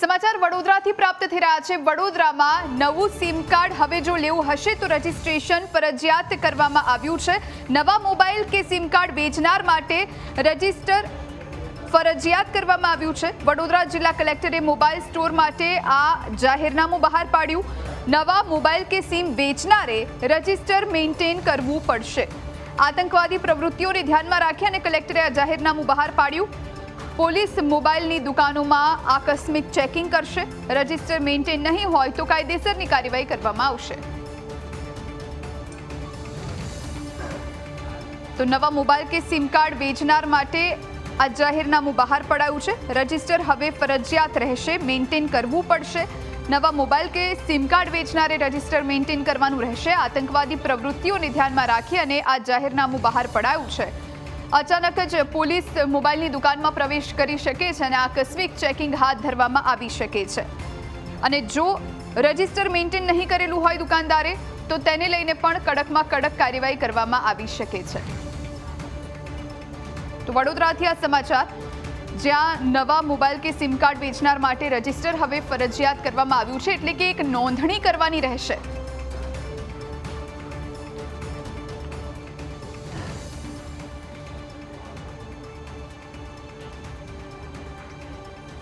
સમાચાર વડોદરાથી પ્રાપ્ત થઈ રહ્યા છે। વડોદરામાં નવું સિમ કાર્ડ હવે જો લેવું હશે તો રજીસ્ટ્રેશન ફરજિયાત કરવામાં આવ્યું છે। નવા મોબાઈલ કે સિમ કાર્ડ વેચનાર માટે રજીસ્ટર ફરજિયાત કરવામાં આવ્યું છે। વડોદરા જિલ્લા કલેક્ટરે મોબાઈલ સ્ટોર માટે આ જાહેરનામું બહાર પાડ્યું। નવા મોબાઈલ કે સિમ વેચનારે રજીસ્ટર મેન્ટેન કરવું પડશે। આતંકવાદી પ્રવૃત્તિઓને ધ્યાનમાં રાખી અને કલેક્ટરે આ જાહેરનામું બહાર પાડ્યું। પોલીસ મોબાઈલની દુકાનોમાં આકસ્મિક ચેકિંગ કરશે। રજીસ્ટર મેન્ટેન નહીં હોય તો કાયદેસરની કાર્યવાહી કરવામાં આવશે। તો નવા મોબાઈલ કે સિમ કાર્ડ વેચનાર માટે આ જાહેરનામું બહાર પડાયું છે। રજીસ્ટર હવે ફરજિયાત રહેશે, મેન્ટેન કરવું પડશે। નવા મોબાઈલ કે સિમ કાર્ડ વેચનારે રજીસ્ટર મેન્ટેન કરવાનું રહેશે। આતંકવાદી પ્રવૃત્તિઓને ધ્યાનમાં રાખી અને આ જાહેરનામું બહાર પડાયું છે। અચાનક જ પોલીસ મોબાઈલની દુકાનમાં પ્રવેશ કરી શકે છે અને આકસ્મિક ચેકિંગ હાથ ધરવામાં આવી શકે છે। અને જો રજીસ્ટર મેન્ટેન નહીં કરેલું હોય દુકાનદારે તો તેને લઈને પણ કડકમાં કડક કાર્યવાહી કરવામાં આવી શકે છે। તો વડોદરાથી આ સમાચાર, જ્યાં નવા મોબાઈલ કે સિમ કાર્ડ વેચનાર માટે રજીસ્ટર હવે ફરજિયાત કરવામાં આવ્યું છે, એટલે કે એક નોંધણી કરવાની રહેશે।